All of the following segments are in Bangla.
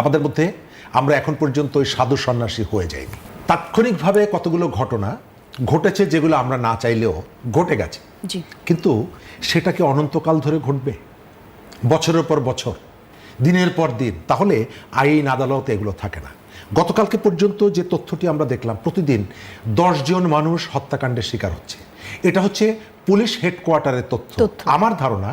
আমাদের মধ্যে আমরা এখন পর্যন্ত ওই সাধু সন্ন্যাসী হয়ে যাইনি। তাৎক্ষণিকভাবে কতগুলো ঘটনা ঘটেছে যেগুলো আমরা না চাইলেও ঘটে গেছে, কিন্তু সেটা কি অনন্তকাল ধরে ঘটবে? বছরের পর বছর, দিনের পর দিন? তাহলে আইন আদালত এগুলো থাকে না। গতকালকে পর্যন্ত যে তথ্যটি আমরা দেখলাম, প্রতিদিন 10 জন মানুষ হত্যাকাণ্ডের শিকার হচ্ছে। এটা হচ্ছে পুলিশ হেডকোয়ার্টারের তথ্য। আমার ধারণা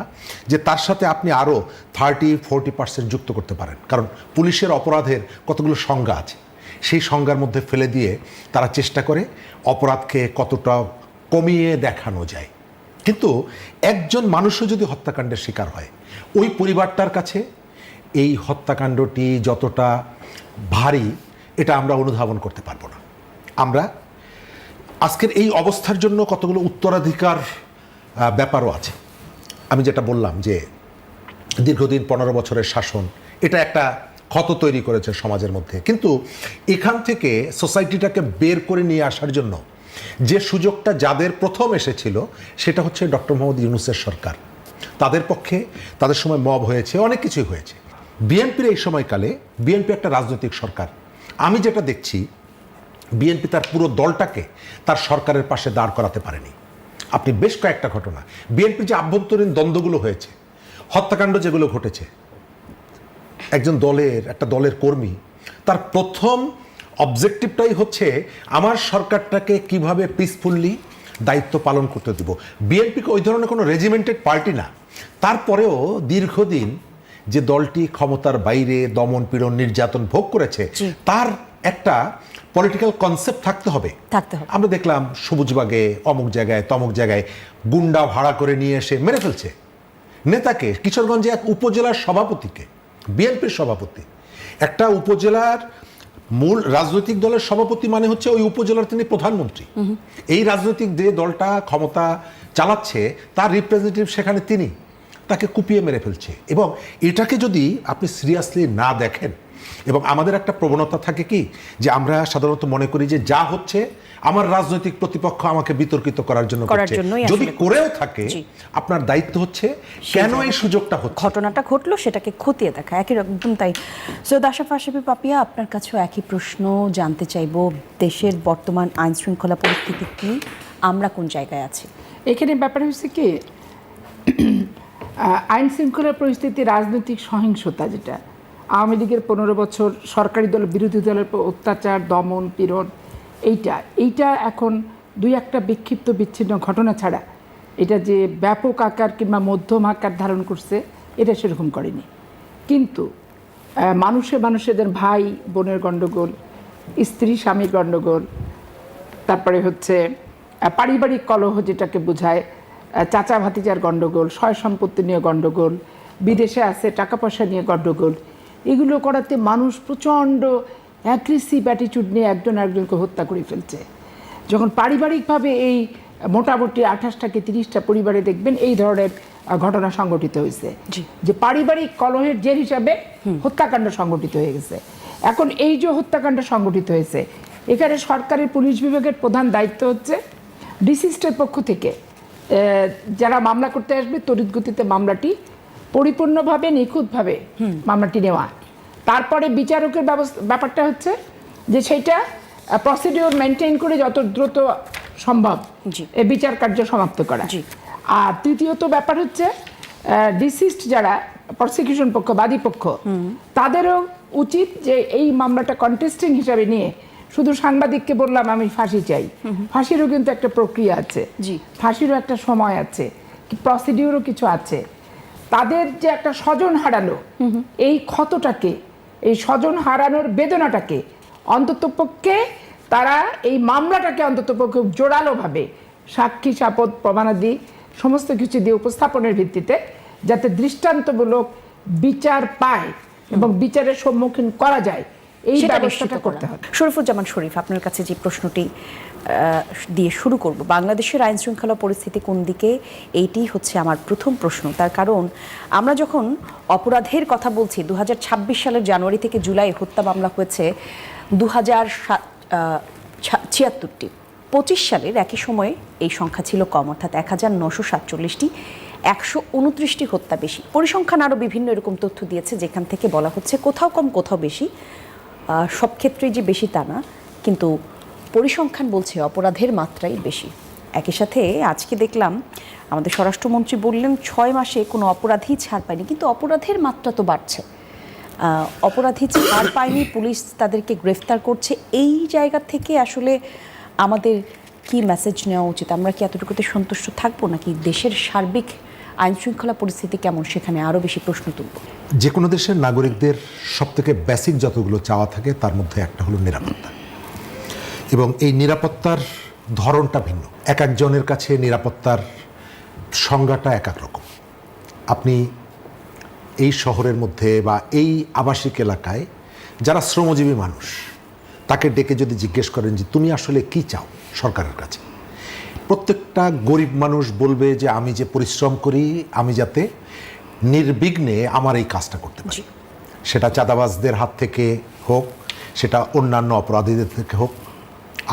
যে তার সাথে আপনি আরও 30-40% যুক্ত করতে পারেন, কারণ পুলিশের অপরাধের কতগুলো সংজ্ঞা আছে, সেই সংজ্ঞার মধ্যে ফেলে দিয়ে তারা চেষ্টা করে অপরাধকে কতটা কমিয়ে দেখানো যায়। কিন্তু একজন মানুষও যদি হত্যাকাণ্ডের শিকার হয়, ওই পরিবারটার কাছে এই হত্যাকাণ্ডটি যতটা ভারী এটা আমরা অনুধাবন করতে পারবো না। আমরা আজকের এই অবস্থার জন্য কতগুলো উত্তরাধিকার ব্যাপারও আছে। আমি যেটা বললাম যে দীর্ঘদিন 15 বছরের শাসন, এটা একটা ক্ষত তৈরি করেছে সমাজের মধ্যে, কিন্তু এখান থেকে সোসাইটিটাকে বের করে নিয়ে আসার জন্য যে সুযোগটা যাদের প্রথম এসেছিল সেটা হচ্ছে ডক্টর মোহাম্মদ ইউনূসের সরকার। তাদের পক্ষে তাদের সময় মব হয়েছে, অনেক কিছুই হয়েছে। বিএনপির এই সময়কালে, বিএনপি একটা রাজনৈতিক সরকার, আমি যেটা দেখছি বিএনপি তার পুরো দলটাকে তার সরকারের পাশে দাঁড় করাতে পারেনি। আপনি বেশ কয়েকটা ঘটনা, বিএনপির যে আভ্যন্তরীণ দ্বন্দ্বগুলো হয়েছে, হত্যাকাণ্ড যেগুলো ঘটেছে, একটা দলের কর্মী তার প্রথম অবজেক্টিভটাই হচ্ছে আমার সরকারটাকে কিভাবে পিসফুলি দায়িত্ব পালন করতে দেব। বিএনপিকে ওই ধরনের কোনো রেজিমেন্টেড পার্টি না, তারপরেও দীর্ঘদিন যে দলটি ক্ষমতার বাইরে দমন পীড়ন নির্যাতন ভোগ করেছে, তার একটা পলিটিক্যাল কনসেপ্ট থাকতে হবে। আমরা দেখলাম সবুজবাগে অমুক জায়গায় তমুক জায়গায় গুন্ডা ভাড়া করে নিয়ে এসে মেরে ফেলছে নেতাকে। কিশোরগঞ্জে এক উপজেলার সভাপতিকে, বিএনপির সভাপতি, একটা উপজেলার মূল রাজনৈতিক দলের সভাপতি মানে হচ্ছে ওই উপজেলার তিনি প্রধানমন্ত্রী। এই রাজনৈতিক যে দলটা ক্ষমতা চালাচ্ছে তার রিপ্রেজেন্টেটিভ সেখানে তিনি, তাকে কুপিয়ে মেরে ফেলছে। এবং এটাকে যদি আপনি সিরিয়াসলি না দেখেন, এবং আমাদের একটা প্রবণতা থাকে কি যে আমরা সাধারণত মনে করি যে যা হচ্ছে আমার রাজনৈতিক প্রতিপক্ষ আমাকে বিতর্কিত করার জন্য করছে, যদি করেও থাকে আপনার দায়িত্ব হচ্ছে কেন এই সুযোগটা হচ্ছে, ঘটনাটা ঘটলো সেটাকে খতিয়ে দেখা। একদম তাই। সৈয়দ আশরাফ আশরাফি পাপিয়া, আপনার কাছেও একই প্রশ্ন জানতে চাইব, দেশের বর্তমান আইন শৃঙ্খলা পরিস্থিতি কি, আমরা কোন জায়গায় আছি? এখানে ব্যাপার হচ্ছে কি, আইন শৃঙ্খলা পরিস্থিতি, রাজনৈতিক সহিংসতা, যেটা আওয়ামী লীগের 15 বছর সরকারি দল বিরোধী দলের অত্যাচার দমন পীড়ন, এইটা এখন দুই একটা বিক্ষিপ্ত বিচ্ছিন্ন ঘটনা ছাড়া এটা যে ব্যাপক আকার কিংবা মধ্যম আকার ধারণ করছে এটা সেরকম করেনি। কিন্তু মানুষেদের ভাই বোনের গণ্ডগোল, স্ত্রী স্বামীর গণ্ডগোল, তারপরে হচ্ছে পারিবারিক কলহ যেটাকে বোঝায়, চাচা ভাতিজার গণ্ডগোল, সয় সম্পত্তি নিয়ে গণ্ডগোল, বিদেশে আছে টাকা পয়সা নিয়ে গণ্ডগোল, এগুলো করাতে মানুষ প্রচণ্ড অ্যাগ্রেসিভ অ্যাটিটিউড নিয়ে একজন একজনকে হত্যা করে ফেলছে। যখন পারিবারিকভাবে এই মোটামুটি 28টা কি 30টা পরিবারে দেখবেন এই ধরনের ঘটনা সংঘটিত হয়েছে, যে পারিবারিক কলহের জের হিসাবে হত্যাকাণ্ড সংঘটিত হয়ে গেছে। এখন এই যে হত্যাকাণ্ড সংঘটিত হয়েছে, এখানে সরকারের পুলিশ বিভাগের প্রধান দায়িত্ব হচ্ছে ডিসিস্টের পক্ষ থেকে যারা মামলা করতে আসবে তড়িৎ গতিতে মামলাটি পরিপূর্ণভাবে নিখুঁতভাবে মামলাটি নেওয়া, তারপরে বিচারকের ব্যাপারটা হচ্ছে যে সেইটা প্রসিডিওর মেনটেন করে যত দ্রুত সম্ভব বিচার কার্য সমাপ্ত করা। আর তৃতীয়ত ব্যাপার হচ্ছে ডিসিস্ট যারা প্রসিকিউশন পক্ষ, বাদী পক্ষ, তাদেরও উচিত যে এই মামলাটা কন্টেস্টিং হিসাবে নিয়ে শুধু সাংবাদিককে বললাম আমি ফাঁসি চাই, ফাঁসিরও কিন্তু একটা প্রক্রিয়া আছে, ফাঁসিরও একটা সময় আছে, প্রসিডিওরও কিছু আছে। তাদের যে একটা স্বজন হারালো, এই ক্ষতটাকে, এই স্বজন হারানোর বেদনাটাকে অন্ততপক্ষে তারা এই মামলাটাকে অন্ততপক্ষে জোরালোভাবে সাক্ষী সাপদ প্রমাণাদি সমস্ত কিছু দিয়ে উপস্থাপনের ভিত্তিতে যাতে দৃষ্টান্তমূলক বিচার পায় এবং বিচারের সম্মুখীন করা যায়, এই ব্যবস্থাটা করতে হবে। শরীফুজ্জামান শরীফ, আপনার কাছে যে প্রশ্নটি দিয়ে শুরু করব, বাংলাদেশের আইন শৃঙ্খলা পরিস্থিতি কোন দিকে, এইটি হচ্ছে আমার প্রথম প্রশ্ন। তার কারণ আমরা যখন অপরাধের কথা বলছি, 2026 সালের জানুয়ারি থেকে জুলাই হত্যা মামলা হয়েছে 2076টি। 25 সালের একই সময়ে এই সংখ্যা ছিল কম, অর্থাৎ 1947টি। 129টি হত্যা বেশি। পরিসংখ্যান আরও বিভিন্ন এরকম তথ্য দিয়েছে যেখান থেকে বলা হচ্ছে কোথাও কম কোথাও বেশি, সব ক্ষেত্রেই যে বেশি তা না, কিন্তু পরিসংখ্যান বলছে অপরাধের মাত্রাই বেশি। একই সাথে আজকে দেখলাম আমাদের স্বরাষ্ট্রমন্ত্রী বললেন 6 মাসে কোনো অপরাধী ছাড় পায়নি, কিন্তু অপরাধের মাত্রা তো বাড়ছে। অপরাধী ছাড় পায়নি, পুলিশ তাদেরকে গ্রেফতার করছে। এই জায়গা থেকে আসলে আমাদের কি মেসেজ নেওয়া উচিত? আমরা কি এতটুকুতে সন্তুষ্ট থাকবো, নাকি দেশের সার্বিক আইন শৃঙ্খলা পরিস্থিতি কেমন সেখানে আরও বেশি প্রশ্ন তুলব? যে কোনো দেশের নাগরিকদের সবথেকে বেসিক যতগুলো চাওয়া থাকে তার মধ্যে একটা হলো নিরাপত্তা, এবং এই নিরাপত্তার ধরনটা ভিন্ন। এক একজনের কাছে নিরাপত্তার সংজ্ঞাটা এক এক রকম। আপনি এই শহরের মধ্যে বা এই আবাসিক এলাকায় যারা শ্রমজীবী মানুষ, তাকে ডেকে যদি জিজ্ঞেস করেন যে তুমি আসলে কি চাও সরকারের কাছে, প্রত্যেকটা গরিব মানুষ বলবে যে আমি যে পরিশ্রম করি আমি যাতে নির্বিঘ্নে আমার এই কাজটা করতে পারি। সেটা চাঁদাবাজদের হাত থেকে হোক, সেটা অন্যান্য অপরাধীদের থেকে হোক,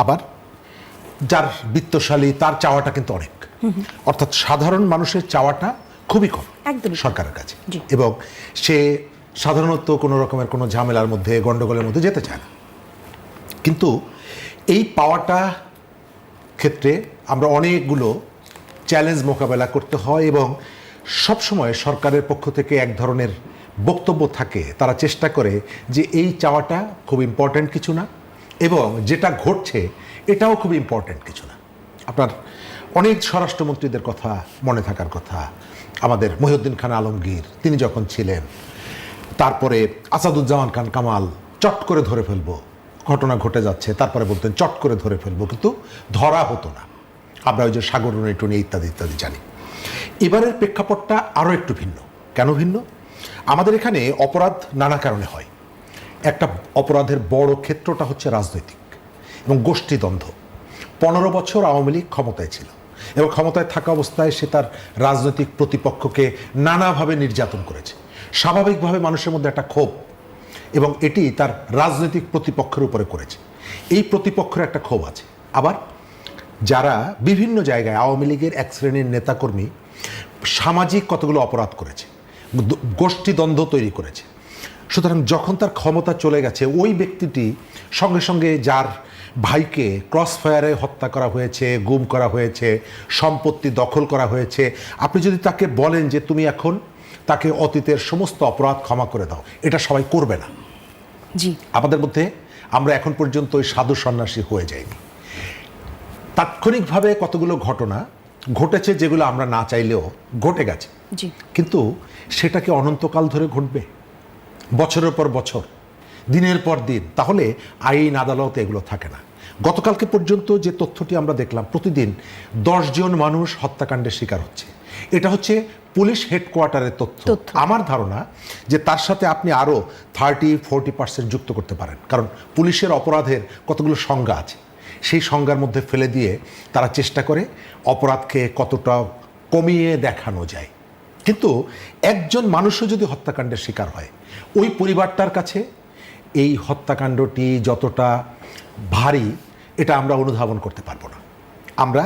আবার যার বিত্তশালী তার চাওয়াটা কিন্তু অনেক। অর্থাৎ সাধারণ মানুষের চাওয়াটা খুবই কম সরকারের কাছে, এবং সে সাধারণত কোনো রকমের কোনো ঝামেলার মধ্যে গণ্ডগোলের মধ্যে যেতে চায় না। কিন্তু এই পাওয়াটা ক্ষেত্রে আমরা অনেকগুলো চ্যালেঞ্জ মোকাবেলা করতে হয়, এবং সবসময় সরকারের পক্ষ থেকে এক ধরনের বক্তব্য থাকে, তারা চেষ্টা করে যে এই চাওয়াটা খুব ইম্পর্ট্যান্ট কিছু না, এবং যেটা ঘটছে এটাও খুব ইম্পর্ট্যান্ট কিছু না। আপনার অনেক স্বরাষ্ট্রমন্ত্রীদের কথা মনে থাকার কথা, আমাদের মহিউদ্দিন খান আলমগীর তিনি যখন ছিলেন, তারপরে আসাদুজ্জামান খান কামাল চট করে ধরে ফেলবো, ঘটনা ঘটে যাচ্ছে তারপরে বলতেন চট করে ধরে ফেলবো, কিন্তু ধরা হতো না। আমরা ওই যে সাগররুনি টুনি ইত্যাদি ইত্যাদি জানি। এবারের প্রেক্ষাপটটা আরও একটু ভিন্ন। কেন ভিন্ন? আমাদের এখানে অপরাধ নানা কারণে হয়। একটা অপরাধের বড় ক্ষেত্রটা হচ্ছে রাজনৈতিক এবং গোষ্ঠীদ্বন্দ্ব। 15 বছর আওয়ামী লীগ ক্ষমতায় ছিল, এবং ক্ষমতায় থাকা অবস্থায় সে তার রাজনৈতিক প্রতিপক্ষকে নানাভাবে নির্যাতন করেছে। স্বাভাবিকভাবে মানুষের মধ্যে একটা ক্ষোভ, এবং এটি তার রাজনৈতিক প্রতিপক্ষের উপরে করেছে। এই প্রতিপক্ষের একটা ক্ষোভ আছে। আবার যারা বিভিন্ন জায়গায় আওয়ামী লীগের এক শ্রেণীর নেতাকর্মী সামাজিক কতগুলো অপরাধ করেছে, গোষ্ঠীদ্বন্দ্ব তৈরি করেছে। সুতরাং যখন তার ক্ষমতা চলে গেছে, ওই ব্যক্তিটি সঙ্গে সঙ্গে যার ভাইকে ক্রস ফায়ারে হত্যা করা হয়েছে, গুম করা হয়েছে, সম্পত্তি দখল করা হয়েছে, আপনি যদি তাকে বলেন যে তুমি এখন তাকে অতীতের সমস্ত অপরাধ ক্ষমা করে দাও, এটা সবাই করবে না। জি, আমাদের মধ্যে আমরা এখন পর্যন্ত ওই সাধু সন্ন্যাসী হয়ে যাইনি। তাৎক্ষণিকভাবে কতগুলো ঘটনা ঘটেছে যেগুলো আমরা না চাইলেও ঘটে গেছে, কিন্তু সেটাকে অনন্তকাল ধরে ঘটবে, বছরের পর বছর, দিনের পর দিন, তাহলে আইন আদালত এগুলো থাকে না। গতকালকে পর্যন্ত যে তথ্যটি আমরা দেখলাম, প্রতিদিন 10 জন মানুষ হত্যাকাণ্ডের শিকার হচ্ছে। এটা হচ্ছে পুলিশ হেডকোয়ার্টারের তথ্য। আমার ধারণা যে তার সাথে আপনি আরও 30-40% যুক্ত করতে পারেন, কারণ পুলিশের অপরাধের কতগুলো সংজ্ঞা আছে, সেই সংজ্ঞার মধ্যে ফেলে দিয়ে তারা চেষ্টা করে অপরাধকে কতটা কমিয়ে দেখানো যায়। কিন্তু একজন মানুষও যদি হত্যাকাণ্ডের শিকার হয়, ওই পরিবারটার কাছে এই হত্যাকাণ্ডটি যতটা ভারী এটা আমরা অনুধাবন করতে পারবো না। আমরা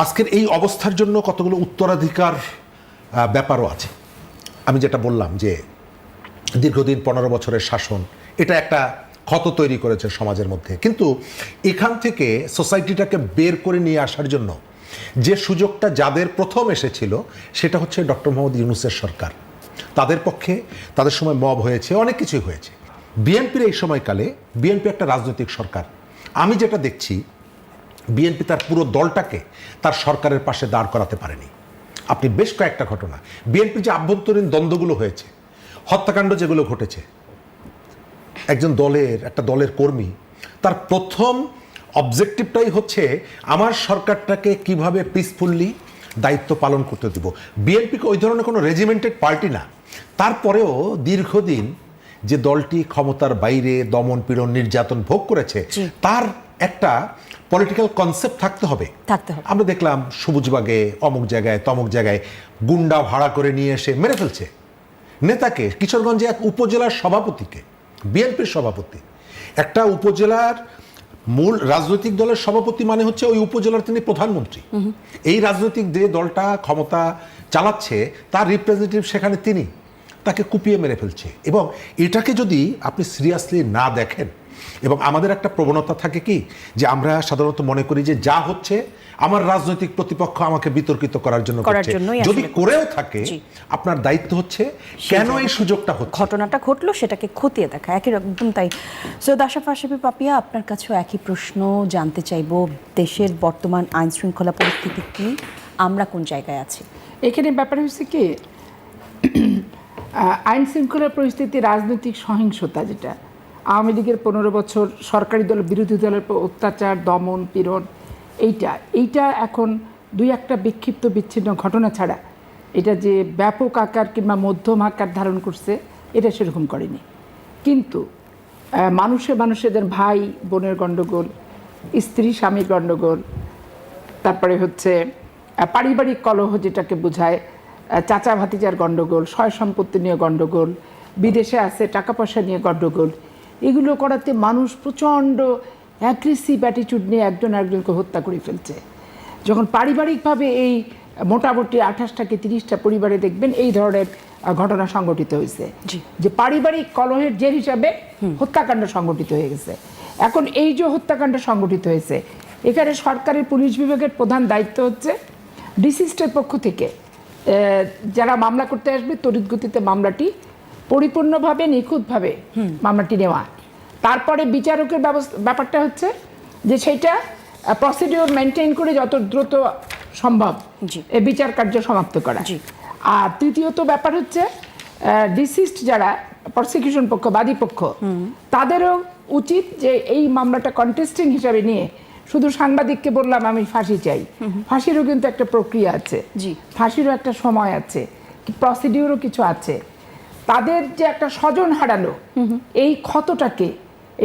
আজকের এই অবস্থার জন্য কতগুলো উত্তরাধিকার ব্যাপারও আছে। আমি যেটা বললাম যে দীর্ঘদিন 15 বছরের শাসন, এটা একটা ক্ষত তৈরি করেছে সমাজের মধ্যে, কিন্তু এখান থেকে সোসাইটিটাকে বের করে নিয়ে আসার জন্য যে সুযোগটা যাদের প্রথম এসেছিল সেটা হচ্ছে ডক্টর মোহাম্মদ ইউনূসের সরকার। তাদের পক্ষে তাদের সময় মব হয়েছে, অনেক কিছুই হয়েছে। বিএনপির এই সময়কালে, বিএনপি একটা রাজনৈতিক সরকার, আমি যেটা দেখছি বিএনপি তার পুরো দলটাকে তার সরকারের পাশে দাঁড় করাতে পারেনি। আপনি বেশ কয়েকটা ঘটনা, বিএনপির যে আভ্যন্তরীণ দ্বন্দ্বগুলো হয়েছে, হত্যাকাণ্ড যেগুলো ঘটেছে, একটা দলের কর্মী তার প্রথম অবজেক্টিভটাই হচ্ছে আমার সরকারটাকে কিভাবে পিসফুলি দায়িত্ব পালন করতে দিব। বিএনপিকে ওই ধরনের কোনো রেজিমেন্টেড পার্টি না, তারপরেও দীর্ঘদিন যে দলটি ক্ষমতার বাইরে দমন পীড়ন নির্যাতন ভোগ করেছে, তার একটা পলিটিক্যাল কনসেপ্ট থাকতে হবে। আমরা দেখলাম সবুজবাগে অমুক জায়গায় তমুক জায়গায় গুন্ডা ভাড়া করে নিয়ে এসে মেরে ফেলছে নেতাকে। কিশোরগঞ্জে এক উপজেলার সভাপতিকে, বিএনপির সভাপতি, একটা উপজেলার মূল রাজনৈতিক দলের সভাপতি মানে হচ্ছে ওই উপজেলার তিনি প্রধানমন্ত্রী। এই রাজনৈতিক যে দলটা ক্ষমতা চালাচ্ছে তার রিপ্রেজেন্টেটিভ সেখানে তিনি, তাকে কুপিয়ে মেরে ফেলছে। এবং এটাকে যদি আপনি সিরিয়াসলি না দেখেন, এবং আমাদের একটা প্রবণতা থাকে কি যে আমরা সাধারণত মনে করি যে যা হচ্ছে আমার রাজনৈতিক প্রতিপক্ষ আমাকে বিতর্কিত করার জন্য করছে, যদি করেও থাকে আপনার দায়িত্ব হচ্ছে কেন এই সুযোগটা হচ্ছে, ঘটনাটা ঘটলো সেটাকে খতিয়ে দেখা, একই রকম। তাই সৈয়দ আশরাফ আশরাফি পাপিয়া, আপনার কাছেও একই প্রশ্ন জানতে চাইবো, দেশের বর্তমান আইন শৃঙ্খলা পরিস্থিতি কি, আমরা কোন জায়গায় আছি? এখানে ব্যাপার হচ্ছে কি, আইন শৃঙ্খলা পরিস্থিতি, রাজনৈতিক সহিংসতা, যেটা আওয়ামী লীগের 15 বছর সরকারি দল বিরোধী দলের অত্যাচার, দমন, পীড়ন, এইটা এখন দুই একটা বিক্ষিপ্ত বিচ্ছিন্ন ঘটনা ছাড়া এটা যে ব্যাপক আকার কিংবা মধ্যম আকার ধারণ করছে এটা সেরকম করেনি। কিন্তু মানুষের ভাই বোনের গণ্ডগোল, স্ত্রী স্বামীর গণ্ডগোল, তারপরে হচ্ছে পারিবারিক কলহ যেটাকে বোঝায়, চাচা ভাতিজার গণ্ডগোল, সয় সম্পত্তি নিয়ে গণ্ডগোল, বিদেশে আছে টাকা পয়সা নিয়ে গণ্ডগোল, এগুলো করাতে মানুষ প্রচণ্ড অ্যাগ্রেসিভ অ্যাটিটিউড নিয়ে একজন একজনকে হত্যা করে ফেলছে। যখন পারিবারিকভাবে এই মোটামুটি 28টা কি 30টা পরিবারে দেখবেন এই ধরনের ঘটনা সংঘটিত হয়েছে, যে পারিবারিক কলহের জের হিসাবে হত্যাকাণ্ড সংঘটিত হয়ে গেছে। এখন এই যে হত্যাকাণ্ড সংঘটিত হয়েছে, এখানে সরকারের পুলিশ বিভাগের প্রধান দায়িত্ব হচ্ছে ডিসিস্টের পক্ষ থেকে যারা মামলা করতে আসবে তড়িৎ গতিতে মামলাটি পরিপূর্ণভাবে নিখুঁতভাবে মামলাটি নেওয়া, তারপরে বিচারকের ব্যাপারটা হচ্ছে যে সেইটা প্রসিডিওর মেনটেন করে যত দ্রুত সম্ভব বিচার কার্য সমাপ্ত করা। আর তৃতীয়ত ব্যাপার হচ্ছে ডিসিস্ট যারা প্রসিকিউশন পক্ষ, বাদী পক্ষ, তাদেরও উচিত যে এই মামলাটা কন্টেস্টিং হিসাবে নিয়ে শুধু সাংবাদিককে বললাম আমি ফাঁসি চাই, ফাঁসিরও কিন্তু একটা প্রক্রিয়া আছে, ফাঁসিরও একটা সময় আছে, প্রসিডিওরও কিছু আছে। তাদের যে একটা স্বজন হারালো, এই ক্ষতটাকে,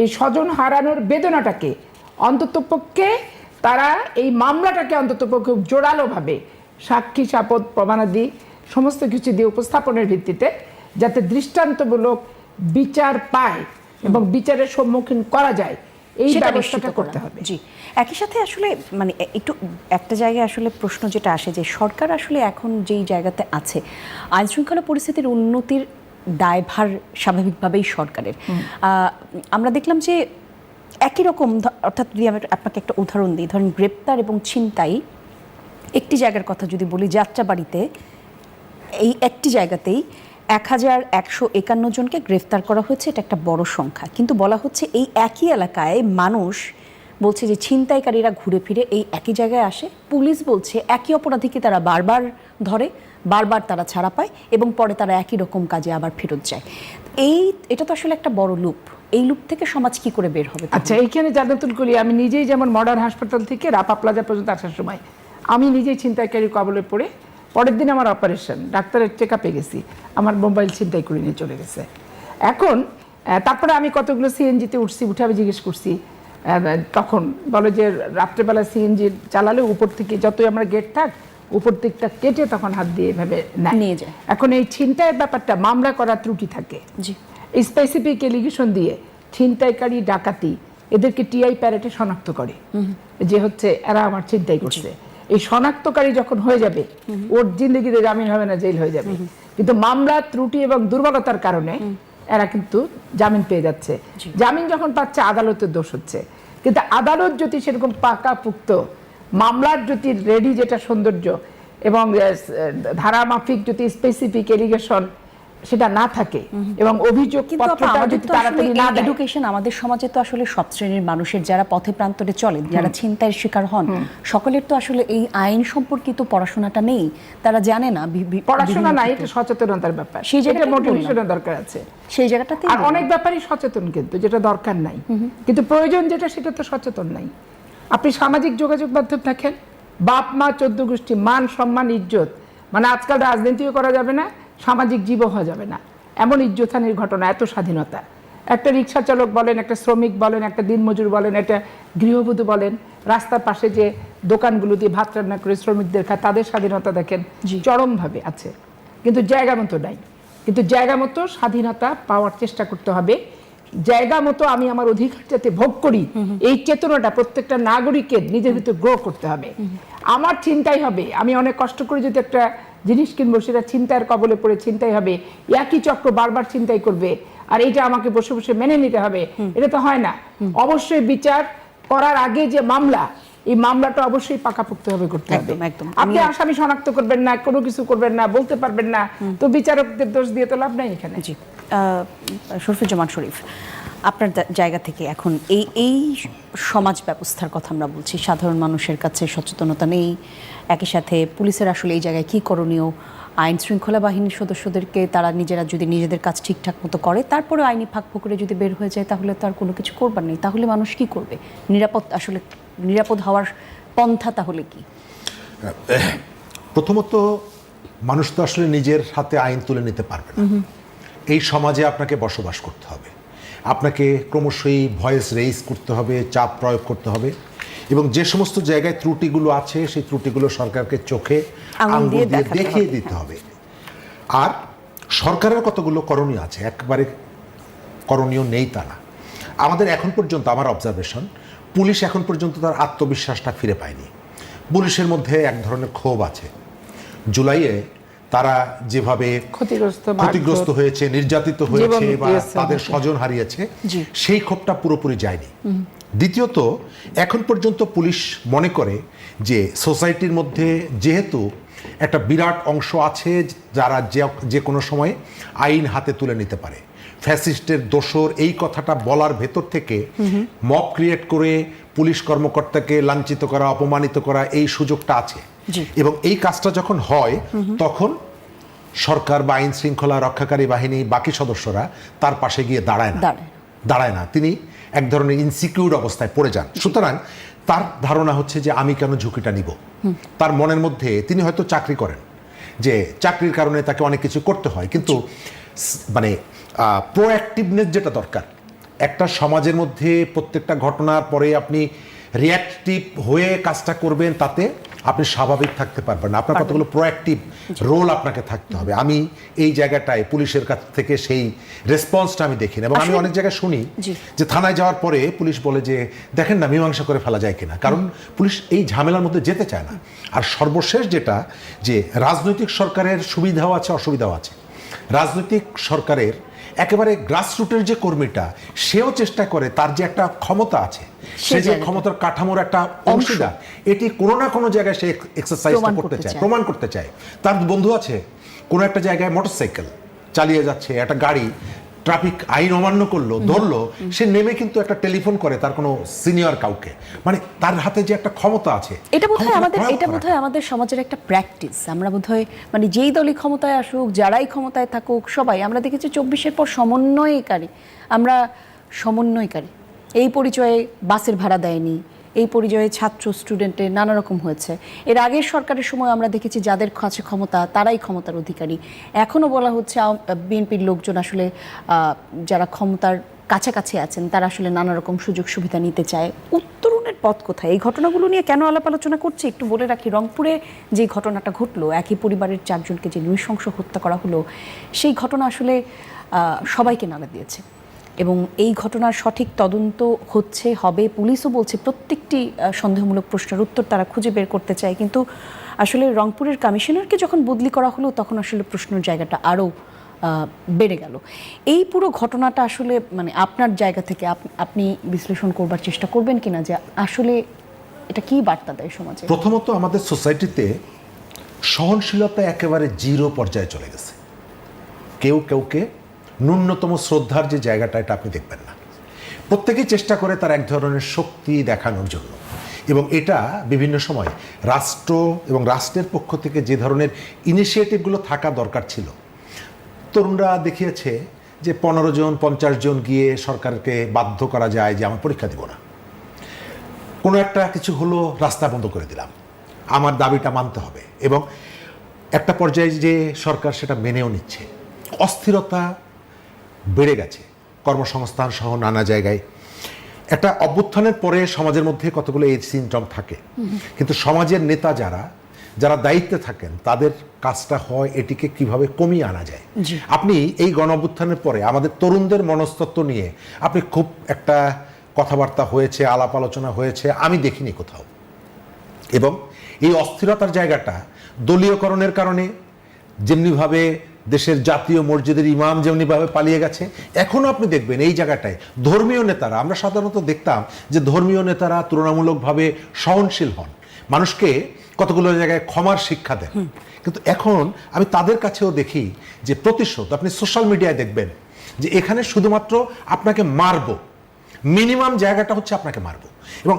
এই স্বজন হারানোর বেদনাটাকে অন্ততপক্ষে তারা এই মামলাটাকে অন্ততপক্ষে জোরালোভাবে সাক্ষী সাপদ প্রমাণাদি সমস্ত কিছু দিয়ে উপস্থাপনের ভিত্তিতে যাতে দৃষ্টান্তমূলক বিচার পায় এবং বিচারের সম্মুখীন করা যায়, এই ব্যবস্থাটা করতে হবে। জি, একই সাথে আসলে মানে একটু একটা জায়গায় আসলে প্রশ্ন যেটা আসে যে সরকার আসলে এখন যেই জায়গাতে আছে, আইন শৃঙ্খলা পরিস্থিতির উন্নতির দায়ভার স্বাভাবিকভাবেই সরকারের। আমরা দেখলাম যে একই রকম, অর্থাৎ যদি আমি আপনাকে একটা উদাহরণ দিই, ধরেন গ্রেপ্তার এবং ছিনতাই, একটি জায়গার কথা যদি বলি, যাত্রাবাড়িতে এই একটি জায়গাতেই 1151 জনকে গ্রেফতার করা হয়েছে, এটা একটা বড় সংখ্যা। কিন্তু বলা হচ্ছে এই একই এলাকায় মানুষ বলছে যে ছিনতাইকারীরা ঘুরে ফিরে এই একই জায়গায় আসে, পুলিশ বলছে একই অপরাধীকে তারা বারবার ধরে, বারবার তারা ছাড়া পায় এবং পরে তারা একই রকম কাজে আবার ফেরত যায়। এটা তো আসলে একটা বড় লুপ। এই লুপ থেকে সমাজ কি করে বের হবে? আচ্ছা, এইখানে জান্নাতুল কলি, আমি নিজেই যেমন মডার্ন হাসপাতাল থেকে রাপা প্লাজা পর্যন্ত আসার সময় আমি নিজেই ছিনতাইকারীর কবলে পড়ে পরের দিন আমার অপারেশন, ডাক্তারের চেক আপে গেছি, আমার মোবাইল ছিনতাই করে নিয়ে চলে গেছে। এখন তারপরে আমি কতগুলো সিএনজিতে উঠছি, উঠে আমি জিজ্ঞেস করছি, তখন বলে যে রাত্রেবেলা সিএনজি চালালে উপর থেকে যতই আমরা গেট থাক উপর দিকটা কেটে তখন হাত দিয়ে এভাবে নিয়ে যায়। এখন এই ছিনতাইয়ের ব্যাপারটা মামলা করার ত্রুটি থাকে, স্পেসিফিক এলিগেশন দিয়ে ছিনতাইকারী, ডাকাতি, এদেরকে টিআই প্যারেটে শনাক্ত করে যে হচ্ছে এরা আমার ছিনতাই করছে। এই শনাক্তকারী যখন হয়ে যাবে ওর জিন্দগিতে জামিন হবে না, জেল হয়ে যাবে। কিন্তু মামলা ত্রুটি এবং দুর্বলতার কারণে এরা কিন্তু জামিন পেয়ে যাচ্ছে। জামিন যখন পাচ্ছে আদালতের দোষ হচ্ছে। কিন্তু আদালত যদি সেরকম পাকাপুক্ত মামলার যদি রেডি যেটা সৌন্দর্য এবং ধারামাফিক যদি স্পেসিফিক এলিগেশন সেটা না থাকে এবং অভিযোগ পত্রটা যদি তাড়াতাড়ি না দেয়। এডুকেশন আমাদের সমাজে তো আসলে সব শ্রেণীর মানুষের যারা পথে প্রান্তরে চলে, যারা ছিনতাইয়ের শিকার হন, সকলের তো আসলে এই আইন সম্পর্কিত পড়াশোনাটা নেই, তারা জানে না। পড়াশোনা নাই, এটা সচেতনতার ব্যাপার, সেই জায়গাটা মোটিভেশনের দরকার আছে, সেই জায়গাটাতে। আর অনেক ব্যাপারই সচেতন কিন্তু যেটা দরকার নাই, কিন্তু প্রয়োজন যেটা সেটা তো সচেতন নাই। আপনি সামাজিক যোগাযোগ মাধ্যম দেখেন, বাপ মা 14 গোষ্ঠী, মান সম্মান ইজ্জত, মানে আজকাল রাজনীতিও করা যাবে না, সামাজিক জীবও হওয়া যাবে না, এমন ইজ্জতহানির ঘটনা, এত স্বাধীনতা। একটা রিক্সা চালক বলেন, একটা শ্রমিক বলেন, একটা দিনমজুর বলেন, একটা গৃহবধূ বলেন, রাস্তার পাশে যে দোকানগুলো দিয়ে ভাত রান্না করে শ্রমিকদের খায়, তাদের স্বাধীনতা দেখেন চরমভাবে আছে, কিন্তু জায়গা মতো নাই। কিন্তু জায়গা মতো স্বাধীনতা পাওয়ার চেষ্টা করতে হবে, জায়গা মতো আমি আমার অধিকার যাতে ভোগ করি, এই চেতনাটা প্রত্যেকটা নাগরিকের নিজের ভিতরে গ্রো করতে হবে। আমার চিন্তাই হবে, আমি অনেক কষ্ট করে যদি একটা জিনিস কিনবো, সেটা ছিনতাইয়ের কবলে পড়ে ছিনতাই হবে, একই চক্র বারবার ছিনতাই করবে, আর এইটা আমাকে বসে বসে মেনে নিতে হবে, এটা তো হয় না। অবশ্যই বিচার করার আগে যে মামলা, এই মামলাটা অবশ্যই পাকাপোক্ত হবে করতে হবে। একদম, একদম। আপনি আসামি শনাক্ত করবেন না, কোনো কিছু করবেন না, বলতে পারবেন না, তো বিচারকদের দোষ দিয়ে তো লাভ নাই এখানে। জি, শরীফুজ্জামান শরীফ, আপনার জায়গা থেকে এখন এই সমাজ ব্যবস্থার কথা আমরা বলছি, সাধারণ মানুষের কাছে সচেতনতা নেই, একই সাথে পুলিশের আসলে এই জায়গায় কি করণীয়, আইন শৃঙ্খলা বাহিনীর সদস্যদেরকে তারা নিজেরা যদি নিজেদের কাজ ঠিকঠাক মতো করে, তারপরে আইনি ফাঁক ফোকরে যদি বের হয়ে যায়, তাহলে তো আর কোনো কিছু করবার নেই। তাহলে মানুষ কি করবে? নিরাপদ হওয়ার পন্থা তাহলে কি? প্রথমত, মানুষ তো আসলে নিজের হাতে আইন তুলে নিতে পারবে না। এই সমাজে আপনাকে বসবাস করতে হবে, আপনাকে ক্রমশই ভয়েস রেইজ করতে হবে, চাপ প্রয়োগ করতে হবে, এবং যে সমস্ত জায়গায় ত্রুটিগুলো আছে সেই ত্রুটিগুলো সরকারকে চোখে আঙুল দিয়ে দেখিয়ে দিতে হবে। আর সরকারের কতগুলো করণীয় আছে, একবারে করণীয় নেই তা না। আমাদের এখন পর্যন্ত, আমার অবজারভেশন, পুলিশ এখন পর্যন্ত তার আত্মবিশ্বাসটা ফিরে পায়নি। পুলিশের মধ্যে এক ধরনের ক্ষোভ আছে। জুলাইয়ে তারা যেভাবে ক্ষতিগ্রস্ত হয়েছে, নির্যাতিত হয়েছে বা তাদের স্বজন হারিয়েছে, সেই ক্ষোভটা পুরোপুরি যায়নি। দ্বিতীয়ত, এখন পর্যন্ত পুলিশ মনে করে যে সোসাইটির মধ্যে যেহেতু একটা বিরাট অংশ আছে যারা যে কোনো সময় আইন হাতে তুলে নিতে পারে, ফ্যাসিস্টের দোসর এই কথাটা বলার ভেতর থেকে মব ক্রিয়েট করে পুলিশ কর্মকর্তাকে লাঞ্ছিত করা, অপমানিত করা, এই সুযোগটা আছে। এবং এই কাজটা যখন হয়, তখন সরকার বা আইন শৃঙ্খলা রক্ষাকারী বাহিনী বাকি সদস্যরা তার পাশে গিয়ে দাঁড়ায় না। তিনি এক ধরনের ইনসিকিউর অবস্থায় পড়ে যান। সুতরাং তার ধারণা হচ্ছে যে আমি কেন ঝুঁকিটা নিব। তার মনের মধ্যে, তিনি হয়তো চাকরি করেন, যে চাকরির কারণে তাকে অনেক কিছু করতে হয়, কিন্তু মানে প্রোঅ্যাক্টিভনেস যেটা দরকার, একটা সমাজের মধ্যে প্রত্যেকটা ঘটনার পরে আপনি রিঅ্যাক্টিভ হয়ে কাজটা করবেন, তাতে আপনি স্বাভাবিক থাকতে পারবেন না। আপনার কতগুলো প্রোঅ্যাক্টিভ রোল আপনাকে থাকতে হবে। আমি এই জায়গাটায় পুলিশের কাছ থেকে সেই রেসপন্সটা আমি দেখি না। এবং আমি অনেক জায়গায় শুনি যে থানায় যাওয়ার পরে পুলিশ বলে যে দেখেন না মীমাংসা করে ফেলা যায় কিনা, কারণ পুলিশ এই ঝামেলার মধ্যে যেতে চায় না। আর সর্বশেষ যেটা, যে রাজনৈতিক সরকারের সুবিধাও আছে, অসুবিধাও আছে। রাজনৈতিক সরকারের একেবারে গ্রাসরুটের যে কর্মীটা, সেও চেষ্টা করে তার যে একটা ক্ষমতা আছে, সে যে ক্ষমতার কাঠামোর একটা অংশীদার, এটি কোনো না কোনো জায়গায় সে এক্সারসাইজটা করতে চায়, প্রমাণ করতে চায়। তার বন্ধু আছে কোনো একটা জায়গায় মোটরসাইকেল চালিয়ে যাচ্ছে, একটা গাড়ি ট্রাফিক আইন অমান্য করলো, ধরলো, সে নেমে কিন্তু একটা টেলিফোন করে তার কোনো সিনিয়র কাউকে, মানে তার হাতে যে একটা ক্ষমতা আছে। এটা বোধহয় আমাদের সমাজের একটা প্র্যাকটিস। আমরা বোধহয় মানে যেই দলই ক্ষমতায় আসুক, যারাই ক্ষমতায় থাকুক, সবাই আমরা দেখেছি 24-এর পর সমন্বয়কারী এই পরিচয়ে বাসের ভাড়া দেয়নি, এই পরিচয়ে ছাত্র স্টুডেন্টের নানা রকম হয়েছে। এর আগের সরকারের সময় আমরা দেখেছি যাদের কাছে ক্ষমতা তারাই ক্ষমতার অধিকারী। এখনও বলা হচ্ছে বিএনপির লোকজন আসলে যারা ক্ষমতার কাছাকাছি আছেন তারা আসলে নানা রকম সুযোগ সুবিধা নিতে চায়। উত্তরণের পথ কোথায়? এই ঘটনাগুলো নিয়ে কেন আলাপ আলোচনা করছি একটু বলে রাখি। রংপুরে যে ঘটনাটা ঘটলো, একই পরিবারের 4 জনকে যে নৃশংস হত্যা করা হলো, সেই ঘটনা আসলে সবাইকে নাড়া দিয়েছে এবং এই ঘটনার সঠিক তদন্ত হবে। পুলিশও বলছে প্রত্যেকটি সন্দেহমূলক প্রশ্নের উত্তর তারা খুঁজে বের করতে চায়। কিন্তু আসলে রংপুরের কমিশনারকে যখন বদলি করা হলো, তখন আসলে প্রশ্নের জায়গাটা আরও বেড়ে গেল। এই পুরো ঘটনাটা আসলে মানে আপনার জায়গা থেকে আপনি বিশ্লেষণ করবার চেষ্টা করবেন কিনা, যে আসলে এটা কি বার্তা দেয় সমাজে? প্রথমত, আমাদের সোসাইটিতে সহনশীলতা একেবারে জিরো পর্যায়ে চলে গেছে। কেউ কাউকে ন্যূনতম শ্রদ্ধার যে জায়গাটা, এটা আপনি দেখবেন না। প্রত্যেকেই চেষ্টা করে তার এক ধরনের শক্তি দেখানোর জন্য, এবং এটা বিভিন্ন সময় রাষ্ট্র এবং রাষ্ট্রের পক্ষ থেকে যে ধরনের ইনিশিয়েটিভগুলো থাকা দরকার ছিল, তরুণরা দেখিয়েছে যে 15 জন 50 জন গিয়ে সরকারকে বাধ্য করা যায় যে আমার পরীক্ষা দিব না, কোনো একটা কিছু হলো রাস্তা বন্ধ করে দিলাম, আমার দাবিটা মানতে হবে। এবং একটা পর্যায়ে যে সরকার সেটা মেনেও নিচ্ছে। অস্থিরতা বেড়ে গেছে কর্মসংস্থান সহ নানা জায়গায়। একটা অভ্যুত্থানের পরে সমাজের মধ্যে কতগুলো এই সিমটম থাকে, কিন্তু সমাজের নেতা যারা দায়িত্বে থাকেন, তাদের কাজটা হয় এটিকে কিভাবে কমিয়ে আনা যায়। আপনি এই গণ অভ্যুত্থানের পরে আমাদের তরুণদের মনস্তত্ত্ব নিয়ে আপনি খুব একটা কথাবার্তা হয়েছে, আলাপ আলোচনা হয়েছে, আমি দেখিনি কোথাও। এবং এই অস্থিরতার জায়গাটা দলীয়করণের কারণে যেমনিভাবে দেশের জাতীয় মসজিদের ইমাম যেমনিভাবে পালিয়ে গেছে, এখনও আপনি দেখবেন এই জায়গাটায় ধর্মীয় নেতারা, আমরা সাধারণত দেখতাম যে ধর্মীয় নেতারা তুলনামূলকভাবে সহনশীল হন, মানুষকে কতগুলো জায়গায় ক্ষমার শিক্ষা দেন, কিন্তু এখন আমি তাদের কাছেও দেখি যে প্রতিশোধ। আপনি সোশ্যাল মিডিয়ায় দেখবেন যে এখানে শুধুমাত্র আপনাকে মারবো, মিনিমাম জায়গাটা হচ্ছে আপনাকে মারবো, এবং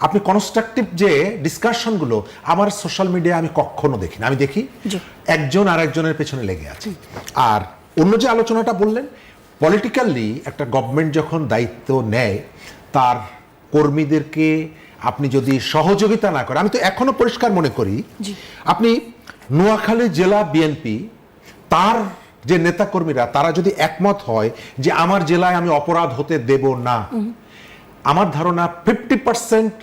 আপনি কনস্ট্রাকটিভ যে ডিসকাশনগুলো আমার সোশ্যাল মিডিয়ায় আমি কখনো দেখি না। আমি দেখি একজন আর একজনের পেছনে লেগে আছে। আর অন্য যে আলোচনাটা বললেন, পলিটিক্যালি একটা গভর্নমেন্ট যখন দায়িত্ব নেয়, তার কর্মীদেরকে আপনি যদি সহযোগিতা না করেন, আমি তো এখনো পরিষ্কার মনে করি, আপনি নোয়াখালী জেলা বিএনপি তার যে নেতাকর্মীরা তারা যদি একমত হয় যে আমার জেলায় আমি অপরাধ হতে দেব না, আমার ধারণা 50%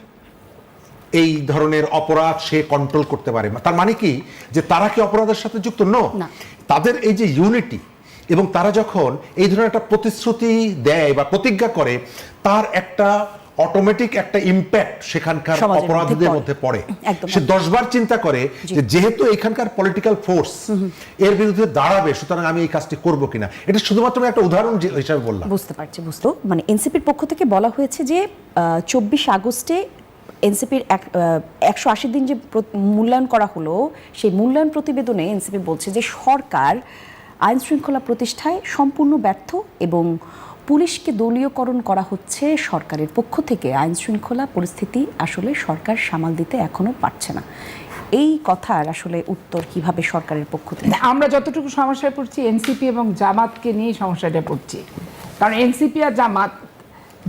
এই ধরনের অপরাধ সে কন্ট্রোল করতে পারে। তার মানে কি যে তারা কি অপরাধের সাথে যুক্ত? নো, তাদের এই যে ইউনিটি, এবং তারা যখন এই ধরনের একটা প্রতিশ্রুতি দেয় বা প্রতিজ্ঞা করে, তার একটা অটোমেটিক একটা ইম্প্যাক্ট সেখানকার অপরাধীদের মধ্যে পড়ে। সে 10 বার চিন্তা করে যে যেহেতু এখানকার পলিটিক্যাল ফোর্স এর বিরুদ্ধে দাঁড়াবে, সুতরাং আমি এই কাজটি করব কিনা। এটা শুধুমাত্র একটা উদাহরণ হিসাবে বললাম। বুঝতে পারছি। মানে এনসিপির পক্ষ থেকে বলা হয়েছে যে 24 আগস্টে এনসিপির 180 দিন যে মূল্যায়ন করা হলো, সেই মূল্যায়ন প্রতিবেদনে এনসিপি বলছে যে সরকার আইন শৃঙ্খলা প্রতিষ্ঠায় সম্পূর্ণ ব্যর্থ এবং পুলিশকে দলীয়করণ করা হচ্ছে সরকারের পক্ষ থেকে। আইন শৃঙ্খলা পরিস্থিতি আসলে সরকার সামাল দিতে এখনো পারছে না। এই কথার আসলে উত্তর কিভাবে সরকারের পক্ষ থেকে? আমরা যতটুকু সমস্যায় পড়ছি এনসিপি এবং জামাতকে নিয়ে সমস্যাটা পড়ছি। কারণ এনসিপি আর জামাত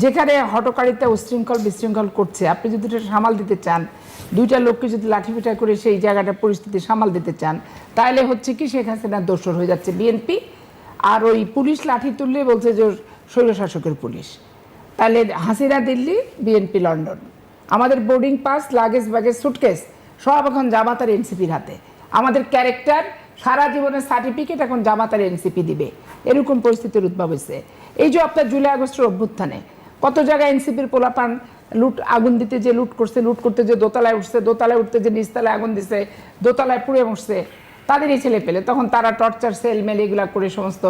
যেখানে হটকারিতা উশৃঙ্খল বিশৃঙ্খল করছে, আপনি যদি এটা সামাল দিতে চান, দুইটা লোককে যদি লাঠিপেটা করে সেই জায়গাটা পরিস্থিতি সামাল দিতে চান, তাহলে হচ্ছে কি শেখ হাসিনার দোসর হয়ে যাচ্ছে বিএনপি, আর ওই পুলিশ লাঠি তুললে বলছে যে স্বৈরশাসকের পুলিশ। তাহলে হাসিনা দিল্লি, বিএনপি লন্ডন। আমাদের boarding pass, luggage baggage suitcase সব এখন জামাত আর এনসিপির হাতে। আমাদের ক্যারেক্টার, সারা জীবনের সার্টিফিকেট এখন জামাত আর এনসিপি দিবে, এরকম পরিস্থিতির উদ্ভব হয়েছে। এই যে আপনার জুলাই আগস্টের অভ্যুত্থানে কত জায়গায় এনসিপির পোলাপান লুট, আগুন দিতে যে লুট করতে যে দোতলায় উঠছে, দোতলায় উঠতে যে নিচতলায় আগুন দিছে, দোতলায় পুড়ে বসছে, তাদেরই ছেলে পেলে তখন তারা টর্চার সেল মেল এগুলা করে সমস্ত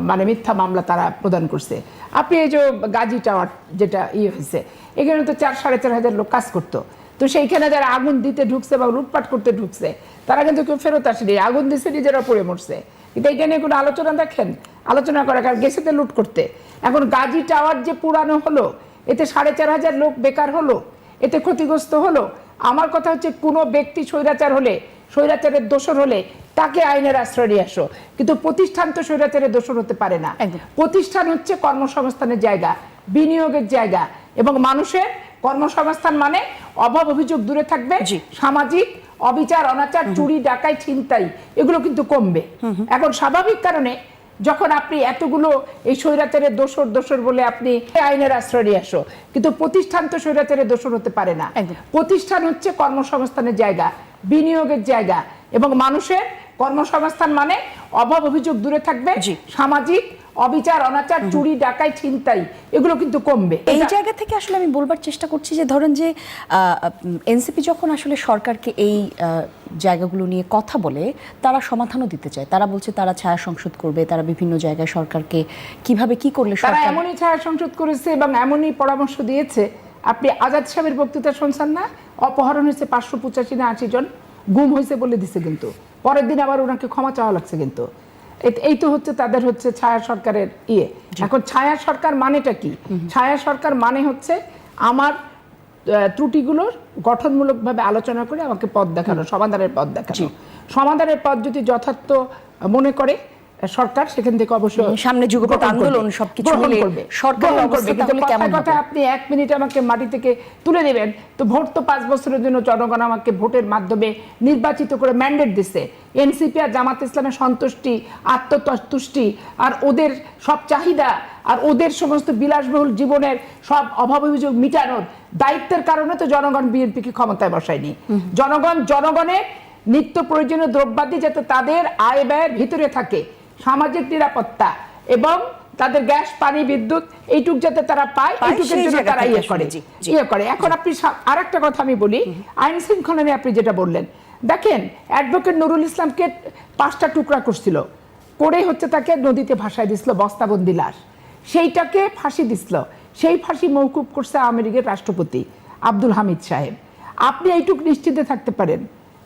মানে মিথ্যা মামলা তারা প্রদান করছে। আপনি এই যে গাজী টাওয়ার যেটা হয়েছে, এখানে তো 4,500 লোক কাজ করতো, তো সেইখানে যারা আগুন দিতে ঢুকছে বা লুটপাট করতে ঢুকছে তারা কিন্তু কেউ ফেরত আসেনি, আগুন দিচ্ছে, নিজেরা পড়ে মরছে। কিন্তু এইটা নিয়ে কোনো আলোচনা দেখেন? আলোচনা করে, কারণ গেছে তো লুট করতে। এখন গাজী টাওয়ার যে পুরানো হলো, এতে 4,500 লোক বেকার হলো, এতে ক্ষতিগ্রস্ত হলো। আমার কথা হচ্ছে, কোনো ব্যক্তি স্বৈরাচার হলে, স্বৈরাচারের দোষর হলে তাকে আইনের আশ্রয় নিয়ে আসো, কিন্তু প্রতিষ্ঠান তো স্বৈরাচারের দোষর হতে পারে না। প্রতিষ্ঠান হচ্ছে কর্মসংস্থানের জায়গা, বিনিয়োগের জায়গা, এবং মানুষের কর্মসংস্থান মানে অভাব অভিযোগ দূরে থাকবে, সামাজিক অবিচার অনাচার, চুরি ডাকাই ছিনতাই এগুলো কিন্তু কমবে। এখন স্বাভাবিক কারণে যখন আপনি এতগুলো এই স্বৈরাচারের দোষর বলে আপনি আইনের আশ্রয় নিয়ে আসো, কিন্তু প্রতিষ্ঠান তো স্বৈরাচারের দোষর হতে পারে না। প্রতিষ্ঠান হচ্ছে কর্মসংস্থানের জায়গা, বিনিয়োগের জায়গা, এবং মানুষের কর্মসংস্থান মানে অভাব অভিযোগ দূরে থাকবে, সামাজিক অবিচার অনাচার, চুরি ডাকাই ছিনতাই এগুলো কিন্তু কমবে। এই জায়গা থেকে আসলে আমি বলবার চেষ্টা করছি যে ধরেন যে এনসিপি যখন আসলে সরকারকে এই জায়গাগুলো নিয়ে কথা বলে, তারা সমাধানও দিতে চায়। তারা বলছে তারা ছায়া সংসদ করবে, তারা বিভিন্ন জায়গায় সরকারকে কিভাবে কি করলে তারা এমনই ছায়া সংসদ করেছে এবং এমনই পরামর্শ দিয়েছে। আপনি আজাদ সাহেবের বক্তৃতা শুনছেন না? অপহরণ হয়েছে 585 না 80 জন, গুম হয়েছে বলে দিছে, কিন্তু পরের দিন আবার ওনাকে ক্ষমা চাওয়া লাগছে। কিন্তু এই তো হচ্ছে তাদের হচ্ছে ছায়া সরকারের ইয়ে। এখন ছায়া সরকার মানেটা কি? ছায়া সরকার মানে হচ্ছে আমার ত্রুটিগুলোর গঠনমূলকভাবে আলোচনা করে আমাকে পথ দেখানো, সমাধানের পথ দেখানো। সমাধানের পথ যদি যথার্থ মনে করে সরকার, সেখান থেকে অবশ্যই সামনে যুগপৎ আন্দোলন সবকিছু মিলে সরকারের অবস্থা তাহলে কেমন হবে? আপনি 1 মিনিট আমাকে মাটি থেকে তুলে দেবেন, তো ভোট তো 5 বছরের জন্য জনগণ আমাকে ভোটের মাধ্যমে নির্বাচিত করে ম্যান্ডেট দিচ্ছে। এনসিপি আর জামাত ইসলামের সন্তুষ্টি, আত্মতুষ্টি, আর ওদের সব চাহিদা, আর ওদের সমস্ত বিলাসবহুল জীবনের সব অভাব অভিযোগ মিটানোর দায়িত্বের কারণে তো জনগণ বিএনপিকে ক্ষমতায় বসায়নি। জনগণের নিত্য প্রয়োজনীয় দ্রব্যাদি যাতে তাদের আয় ব্যয়ের ভিতরে থাকে, সামাজিক নিরাপত্তা এবং তাদের গ্যাস, পানি, বিদ্যুৎ এইটুক যাতে তারা পায়, এইটুকের জন্য তারা ইয়ে করে। এখন আপনি আরেকটা কথা আমি বলি, আইন শৃঙ্খলা নিয়ে আপনি যেটা বললেন, দেখেন অ্যাডভোকেট নুরুল ইসলামকে 5টা টুকরা করছিল, করে হচ্ছে তাকে নদীতে ভাসায় দিছিল বস্তাবন্দি লাশ, সেইটাকে ফাঁসি দিছিল। সেই ফাঁসি মওকুফ করছে আওয়ামী লীগের রাষ্ট্রপতি আব্দুল হামিদ সাহেব। আপনি এইটুকু নিশ্চিন্তে থাকতে পারেন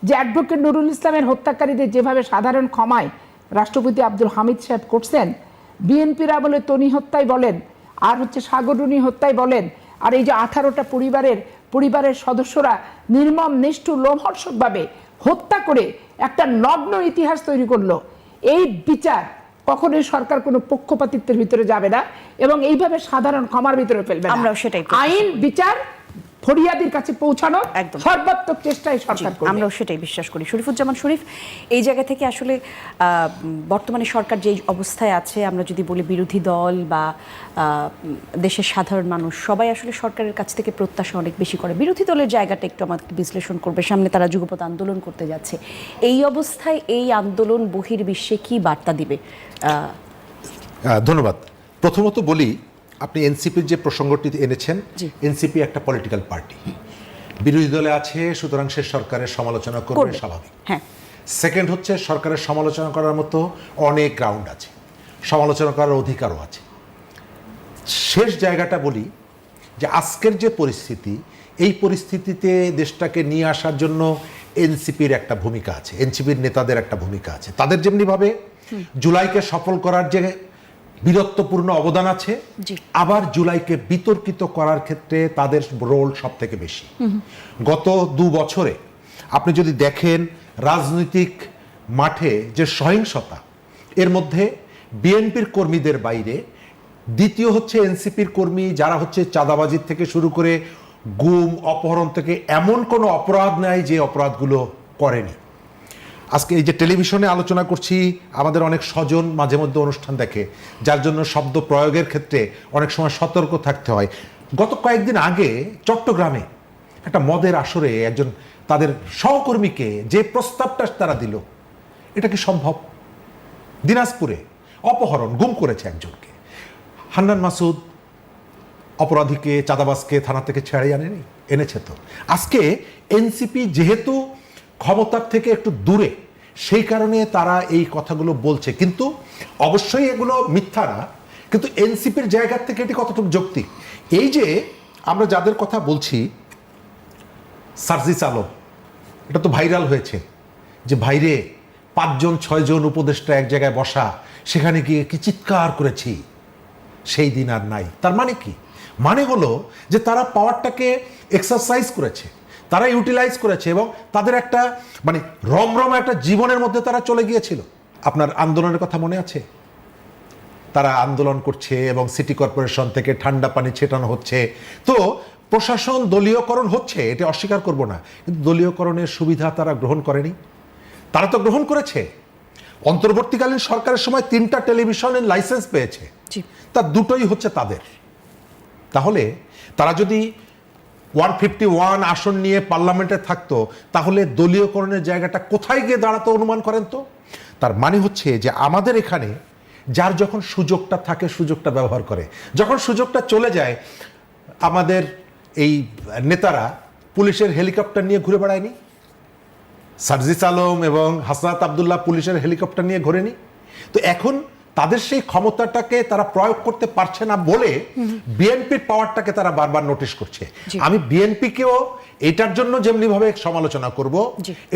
যে অ্যাডভোকেট নুরুল ইসলামের হত্যাকারীদের যেভাবে সাধারণ ক্ষমায় রাষ্ট্রপতি আব্দুল হামিদ সাহেব করছেন, বিএনপির আমলে তনি হত্যায় বলেন, আর হচ্ছে সাগররুনি হত্যায় বলেন, আর এই যে 18টা পরিবারের সদস্যরা নির্মম নিষ্ঠুর লোমহর্ষকভাবে হত্যা করে একটা নগ্ন ইতিহাস তৈরি করলো, এই বিচার কখনোই সরকার কোনো পক্ষপাতিত্বের ভিতরে যাবে না এবং এইভাবে সাধারণ ক্ষমার ভিতরে ফেলবে না। আমরাও সেটাই আইন বিচার ফরিয়াদির কাছে পৌঁছানো একদম সর্বাত্মক চেষ্টাই সরকার করবে। আমরাও সেটাই বিশ্বাস করি। শরীফুজ্জামান শরীফ, এই জায়গা থেকে আসলে বর্তমানে সরকার যে অবস্থায় আছে, আমরা যদি বলি বিরোধী দল বা দেশের সাধারণ মানুষ সবাই আসলে সরকারের কাছ থেকে প্রত্যাশা অনেক বেশি করে। বিরোধী দলের জায়গাটা একটু আমাদের বিশ্লেষণ করবে। সামনে তারা যুগপৎ আন্দোলন করতে যাচ্ছে, এই অবস্থায় এই আন্দোলন বহির্বিশ্বে কি বার্তা দিবে? ধন্যবাদ। প্রথমত বলি, আপনি এনসিপির যে প্রসঙ্গটি এনেছেন, জি। এনসিপি একটা পলিটিক্যাল পার্টি, বিরোধী দলে আছে, সুতরাং সে সরকারের সমালোচনা করবে, স্বাভাবিক। হ্যাঁ। সেকেন্ড হচ্ছে, সরকারের সমালোচনা করার মতো অনেক গ্রাউন্ড আছে, সমালোচনা করার অধিকারও আছে। শেষ জায়গাটা বলি যে আজকের যে পরিস্থিতি, এই পরিস্থিতিতে দেশটাকে নিয়ে আসার জন্য এনসিপির একটা ভূমিকা আছে, এনসিপির নেতাদের একটা ভূমিকা আছে। তাদের যেমনিভাবে জুলাইকে সফল করার যে বীরত্বপূর্ণ অবদান আছে, আবার জুলাইকে বিতর্কিত করার ক্ষেত্রে তাদের রোল সব থেকে বেশি। গত 2 বছরে আপনি যদি দেখেন রাজনৈতিক মাঠে যে সহিংসতা, এর মধ্যে বিএনপির কর্মীদের বাইরে দ্বিতীয় হচ্ছে এনসিপির কর্মী, যারা হচ্ছে চাঁদাবাজির থেকে শুরু করে গুম অপহরণ থেকে এমন কোনো অপরাধ নাই যে অপরাধগুলো করেনি। আজকে এই যে টেলিভিশনে আলোচনা করছি, আমাদের অনেক স্বজন মাঝে মধ্যে অনুষ্ঠান দেখে, যার জন্য শব্দ প্রয়োগের ক্ষেত্রে অনেক সময় সতর্ক থাকতে হয়। গত কয়েকদিন আগে চট্টগ্রামে একটা মদের আসরে একজন তাদের সহকর্মীকে যে প্রস্তাবটা তারা দিল, এটা কি সম্ভব? দিনাজপুরে অপহরণ, গুম করেছে একজনকে। হান্নান মাসুদ অপরাধীকে, চাঁদাবাজকে থানা থেকে ছেড়ে এনেছে। তো আজকে এনসিপি যেহেতু ক্ষমতার থেকে একটু দূরে, সেই কারণে তারা এই কথাগুলো বলছে, কিন্তু অবশ্যই এগুলো মিথ্যা না। কিন্তু এনসিপির জায়গা থেকে এটি কতটুকু যৌক্তিক? এই যে আমরা যাদের কথা বলছি, সার্জিস আলম, এটা তো ভাইরাল হয়েছে যে ভাইরে 5 জন 6 জন উপদেষ্টা এক জায়গায় বসা, সেখানে গিয়ে কি চিৎকার করেছি, সেই দিন আর নাই। তার মানে কি? মানে হলো যে তারা পাওয়ারটাকে এক্সারসাইজ করেছে, তারা ইউটিলাইজ করেছে এবং তাদের একটা মানে রমরম একটা জীবনের মধ্যে তারা চলে গিয়েছিল। আপনার আন্দোলনের কথা মনে আছে? তারা আন্দোলন করছে এবং সিটি কর্পোরেশন থেকে ঠান্ডা পানি ছেটানো হচ্ছে। তো প্রশাসন দলীয়করণ হচ্ছে, এটা অস্বীকার করব না, কিন্তু দলীয়করণের সুবিধা তারা গ্রহণ করেনি। তারা তো গ্রহণ করেছে। অন্তর্বর্তীকালীন সরকারের সময় 3টা টেলিভিশনের লাইসেন্স পেয়েছে, তার 2টোই হচ্ছে তাদের। তাহলে তারা যদি 151 আসন নিয়ে পার্লামেন্টে থাকতো, তাহলে দলীয়করণের জায়গাটা কোথায় গিয়ে দাঁড়াতো অনুমান করেন তো? তার মানে হচ্ছে যে আমাদের এখানে যার যখন সুযোগটা থাকে সুযোগটা ব্যবহার করে, যখন সুযোগটা চলে যায়, আমাদের এই নেতারা পুলিশের হেলিকপ্টার নিয়ে ঘুরে বেড়ায়নি? সার্জিস আলম এবং হাসনাত আবদুল্লাহ পুলিশের হেলিকপ্টার নিয়ে ঘোরেনি? তো এখন তাদের সেই ক্ষমতাটাকে তারা প্রয়োগ করতে পারছে না বলে বিএনপির পাওয়ারটাকে তারা বারবার নোটিশ করছে। আমি বিএনপিকেও এটার জন্য যেমনিভাবে সমালোচনা করব,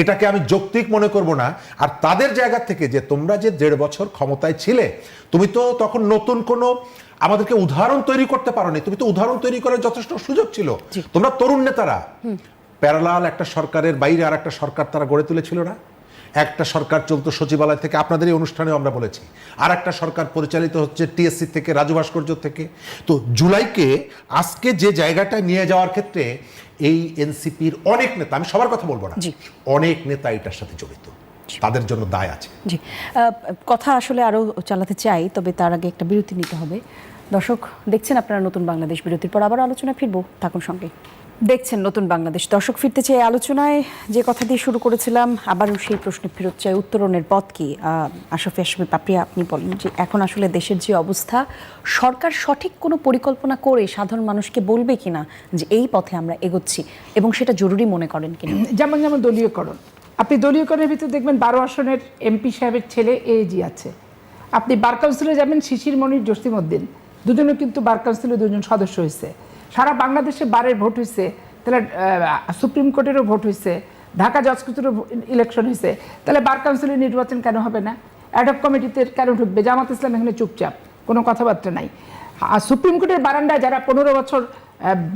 এটাকে আমি যৌক্তিক মনে করব না। আর তাদের জায়গা থেকে যে তোমরা যে 1.5 বছর ক্ষমতায় ছিলে, তুমি তো তখন নতুন কোনো আমাদেরকে উদাহরণ তৈরি করতে পারোনি। তুমি তো উদাহরণ তৈরি করার যথেষ্ট সুযোগ ছিল। তোমরা তরুণ নেতারা প্যারালাল একটা সরকারের বাইরে আর একটা সরকার তারা গড়ে তুলেছিল না? একটা সরকার চলতো সচিবালয় থেকে, আপনাদের এই অনুষ্ঠানে আমরা বলেছি, আর একটা সরকার পরিচালিত হচ্ছে টিএসসি থেকে, রাজু ভাস্কর্য থেকে। তো জুলাইকে আজকে যে জায়গাটায় নিয়ে যাওয়ার ক্ষেত্রে এই এনসিপির অনেক নেতা, আমি সবার কথা বলবো না, অনেক নেতা এটার সাথে জড়িত, তাদের জন্য দায় আছে। জি, কথা আসলে আরও চালাতে চাই, তবে তার আগে একটা বিরতি নিতে হবে। দর্শক দেখছেন আপনারা নতুন বাংলাদেশ, বিরতির পর আবার আলোচনায় ফিরবো, থাকুন সঙ্গে। দেখছেন নতুন বাংলাদেশ। দর্শক, ফিরতে চাই আলোচনায়। যে কথা দিয়ে শুরু করেছিলাম, আবারও সেই প্রশ্নে ফেরত চাই, উত্তরণের পথ কি? আশরাফি পাপিয়া, আপনি বলেন যে এখন আসলে দেশের যে অবস্থা, সরকার সঠিক কোনো পরিকল্পনা করে সাধারণ মানুষকে বলবে কিনা যে এই পথে আমরা এগোচ্ছি, এবং সেটা জরুরি মনে করেন কিনা? যেমন দলীয়করণ, আপনি দলীয়করণের ভিতরে দেখবেন 12 আসনের এমপি সাহেবের ছেলে এজি আছে। আপনি বার কাউন্সিলে যাবেন শিশির মনির জসিমউদ্দিন, দুজনে কিন্তু বার কাউন্সিলে দুজন সদস্য হয়েছে। সারা বাংলাদেশে বারের ভোট হয়েছে, তাহলে সুপ্রিম কোর্টেরও ভোট হয়েছে, ঢাকা জজ কোর্টেরও ইলেকশন হয়েছে, তাহলে বার কাউন্সিলের নির্বাচন কেন হবে না? অ্যাডহক কমিটিতে কেন ঢুকবে? জামাত ইসলাম এখানে চুপচাপ, কোনো কথাবার্তা নাই। আর সুপ্রিম কোর্টের বারান্দায় যারা 15 বছর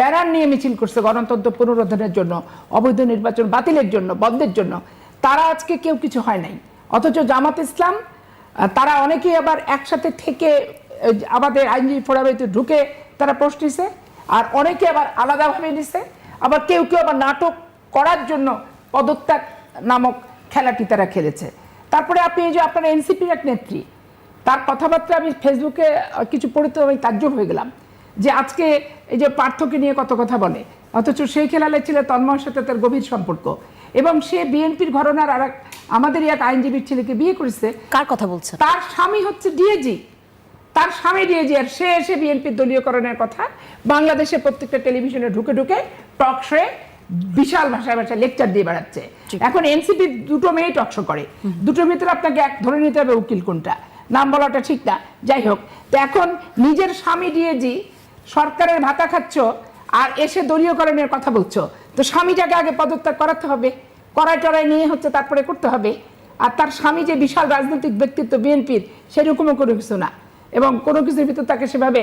ব্যানার নিয়ে মিছিল করছে গণতন্ত্র পুনরুদ্ধারের জন্য, অবৈধ নির্বাচন বাতিলের জন্য, বন্ধের জন্য, তারা আজকে কেউ কিছু হয় নাই। অথচ জামাত ইসলাম তারা অনেকেই আবার একসাথে থেকে আমাদের আইনজীবী ফোরামে ঢুকে তারা পোস্ট দিছে, আর অনেকে আবার আলাদাভাবে নিছে, আবার কেউ কেউ আবার নাটক করার জন্য পদত্যাগ নামক খেলাটি তারা খেলেছে। তারপরে আপনি এই যে আপনার এনসিপির এক নেত্রী, তার কথাবার্তা আমি ফেসবুকে কিছু পড়তে আমি তাজ্জব হয়ে গেলাম যে আজকে এই যে পার্থকে নিয়ে কত কথা বলে, অথচ সেই খেলালে ছিল তন্ময়ের সাথে তার গভীর সম্পর্ক, এবং সে বিএনপির ঘরানার আর আমাদের এক আইনজীবীর ছেলেকে বিয়ে করেছে। কার কথা বলছেন? তার স্বামী হচ্ছে ডিএজি, তার স্বামী ডিএজি, আর সে এসে বিএনপির দলীয়করণের কথা বাংলাদেশে প্রত্যেকটা টেলিভিশনে ঢুকে ঢুকে টক শোয়ে বিশাল ভাষায় লেকচার দিয়ে বেড়াচ্ছে। এখন এনসিপি দুটো মেয়ে টকশো করে, দুটোর ভিতরে আপনাকে এক ধরে নিতে হবে উকিল কোনটা, নাম বলাটা ঠিক না। যাই হোক, তো এখন নিজের স্বামী ডিএজি, সরকারের ভাতা খাচ্ছ আর এসে দলীয়করণের কথা বলছো, তো স্বামীটাকে আগে পদত্যাগ করাতে হবে, কড়াই টড়াই নিয়ে হচ্ছে তারপরে করতে হবে। আর তার স্বামী যে বিশাল রাজনৈতিক ব্যক্তিত্ব বিএনপির, সেরকমও কোনো কিছু না, এবং কোনো কিছুর ভিতর তাকে সেভাবে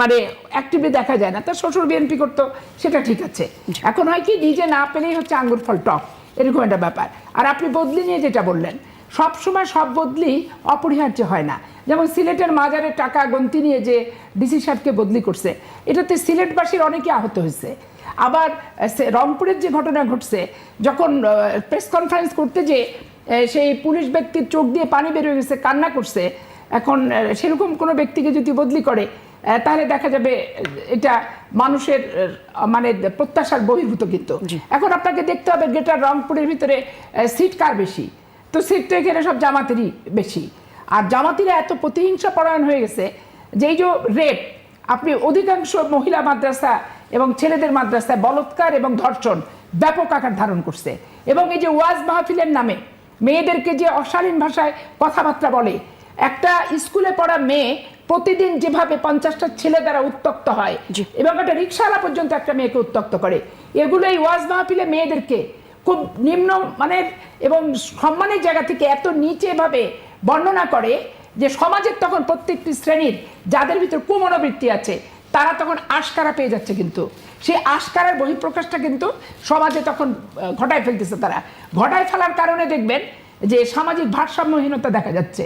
মানে অ্যাক্টিভলি দেখা যায় না। তার শ্বশুর বিএনপি করতো, সেটা ঠিক আছে। এখন হয় কি, নিজে না পেলেই হচ্ছে আঙ্গুর ফল টক, এরকম একটা ব্যাপার। আর আপনি বদলি নিয়ে যেটা বললেন, সব সময় সব বদলি অপরিহার্য হয় না। যেমন সিলেটের মাজারের টাকা গন্তি নিয়ে যে ডিসি সাহেবকে বদলি করছে, এটাতে সিলেটবাসীর অনেকে আহত হয়েছে। আবার রংপুরের যে ঘটনা ঘটছে, যখন প্রেস কনফারেন্স করতে যে সেই পুলিশ ব্যক্তির চোখ দিয়ে পানি বের হয়ে গেছে, কান্না করছে। এখন সেরকম কোনো ব্যক্তিকে যদি বদলি করে, তাহলে দেখা যাবে এটা মানুষের মানে প্রত্যাশার বহির্ভূত। কিন্তু এখন আপনাকে দেখতে হবে গ্রেটার রংপুরের ভিতরে সিট কার বেশি, তো সিট তো এখানে সব জামাতেরই বেশি। আর জামাতিরা এত প্রতিহিংসা পরায়ণ হয়ে গেছে যে এই যে রেপ, আপনি অধিকাংশ মহিলা মাদ্রাসা এবং ছেলেদের মাদ্রাসায় বলৎকার এবং ধর্ষণ ব্যাপক আকার ধারণ করছে। এবং এই যে ওয়াজ মাহফিলের নামে মেয়েদেরকে যে অশালীন ভাষায় কথাবার্তা বলে, একটা স্কুলে পড়া মেয়ে প্রতিদিন যেভাবে 50টা ছেলে দ্বারা উত্তক্ত হয়, এবং একটা রিক্সাওয়ালা পর্যন্ত একটা মেয়েকে উত্তক্ত করে, এগুলো এই ওয়াজ মাহফিলে মেয়েদেরকে খুব নিম্ন মানের এবং সম্মানের জায়গা থেকে এত নিচেভাবে বর্ণনা করে যে সমাজের তখন প্রত্যেকটি শ্রেণীর যাদের ভিতর কুমনোবৃত্তি আছে, তারা তখন আশকারা পেয়ে যাচ্ছে। কিন্তু সেই আশকারার বহিঃপ্রকাশটা কিন্তু সমাজে তখন ঘটায় ফেলতেছে। তারা ঘটায় ফেলার কারণে দেখবেন যে সামাজিক ভারসাম্যহীনতা দেখা যাচ্ছে।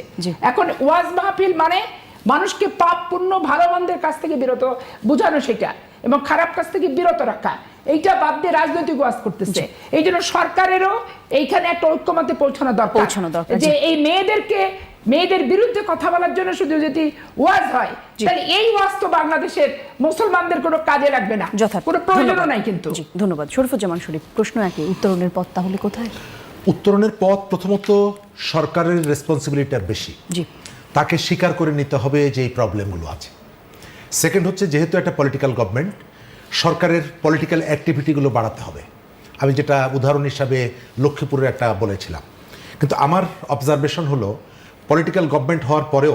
এখন ওয়াজ মাহফিল মানে মানুষকে পাপ পুণ্য ভালো মন্দের কাছ থেকে বিরত বোঝানো, সেটা এবং খারাপ কাছ থেকে বিরত রাখা, এইটা বাদ দিয়ে রাজনৈতিক ওয়াজ করতেছে। এই জন্য সরকারেরও এইখানে একটা ঐক্যমতে পৌঁছানো দরকার যে এই মেয়েদের বিরুদ্ধে কথা বলার জন্য শুধু যদি ওয়াজ হয়, তাহলে এই ওয়াজ তো বাংলাদেশের মুসলমানদের কোনো কাজে লাগবে না, কোনো প্রয়োজনও নাই। কিন্তু ধন্যবাদ। শরীফুজ্জামান শরীফ, প্রশ্ন একই, উত্তরণের পথ তাহলে কোথায়? উত্তরণের পথ প্রথমত সরকারের রেসপন্সিবিলিটিটা বেশি, তাকে স্বীকার করে নিতে হবে যে এই প্রবলেমগুলো আছে। সেকেন্ড হচ্ছে, যেহেতু একটা পলিটিক্যাল গভর্নমেন্ট, সরকারের পলিটিক্যাল অ্যাক্টিভিটিগুলো বাড়াতে হবে। আমি যেটা উদাহরণ হিসাবে লক্ষ্মীপুরের একটা বলেছিলাম, কিন্তু আমার অবজারভেশন হলো পলিটিক্যাল গভর্নমেন্ট হওয়ার পরেও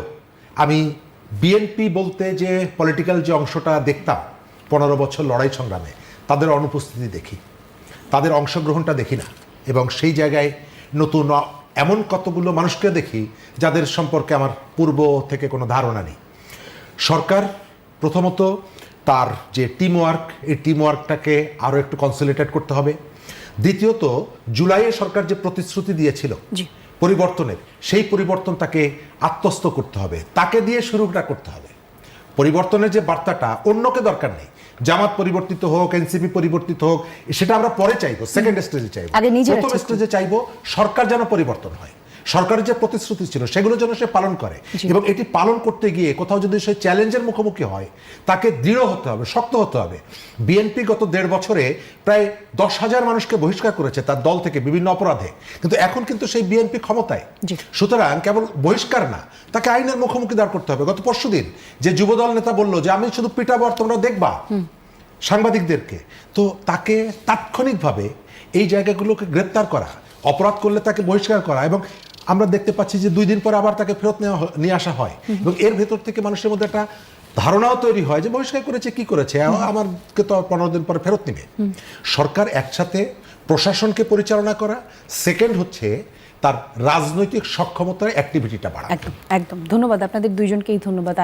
আমি বিএনপি বলতে যে পলিটিক্যাল যে অংশটা দেখতাম 15 বছর লড়াই সংগ্রামে, তাদের অনুপস্থিতি দেখি, তাদের অংশগ্রহণটা দেখি না। এবং সেই জায়গায় নতুন এমন কতগুলো মানুষকে দেখি যাদের সম্পর্কে আমার পূর্ব থেকে কোনো ধারণা নেই। সরকার প্রথমত তার যে টিমওয়ার্ক, এই টিমওয়ার্কটাকে আরও একটু কনসলিডেট করতে হবে। দ্বিতীয়ত, জুলাইয়ে সরকার যে প্রতিশ্রুতি দিয়েছিল পরিবর্তনের, সেই পরিবর্তন তাকে আত্মস্থ করতে হবে, তাকে দিয়ে শুরুটা করতে হবে। পরিবর্তনের যে বার্তাটা, অন্যকে দরকার নেই, জামাত পরিবর্তিত হোক, এনসিপি পরিবর্তিত হোক, সেটা আমরা পরে চাইবো, সেকেন্ড স্টেজে চাইবো। প্রথম স্টেজে চাইবো সরকার যেন পরিবর্তন হয়, সরকারের যে প্রতিশ্রুতি ছিল সেগুলো যেন সে পালন করে, এবং এটি পালন করতে গিয়ে কোথাও যদি সে চ্যালেঞ্জের মুখোমুখি হয়, তাকে দৃঢ় হতে হবে, শক্ত হতে হবে। বিএনপি গত 1.5 বছরে প্রায় 10,000 মানুষকে বহিষ্কার করেছে তার দল থেকে বিভিন্ন অপরাধে, কিন্তু এখন কিন্তু সেই বিএনপি ক্ষমতায়। সুতরাং কেবল বহিষ্কার না, তাকে আইনের মুখোমুখি দাঁড় করতে হবে। গত পরশুদিন যে যুবদল নেতা বললো যে আমি শুধু পিটাবো আর তোমরা দেখবা সাংবাদিকদেরকে, তো তাকে তাৎক্ষণিকভাবে এই জায়গাগুলোকে গ্রেপ্তার করা, অপরাধ করলে তাকে বহিষ্কার করা, এবং আমরা দেখতে পাচ্ছি যে 2 দিন পরে আবার তাকে ফেরত নিয়ে আসা হয়, এবং এর ভেতর থেকে মানুষের মধ্যে একটা ধারণাও তৈরি হয় যে বহিষ্কার করেছে, কি করেছে, আমারকে তো 15 দিন পরে ফেরত নেবে। সরকার একসাথে প্রশাসনকে পরিচালনা করা, সেকেন্ড হচ্ছে তার রাজনৈতিক সক্ষমতার অ্যাক্টিভিটিটা বাড়ানো। একদম একদম ধন্যবাদ আপনাদের দুইজনকেই ধন্যবাদ।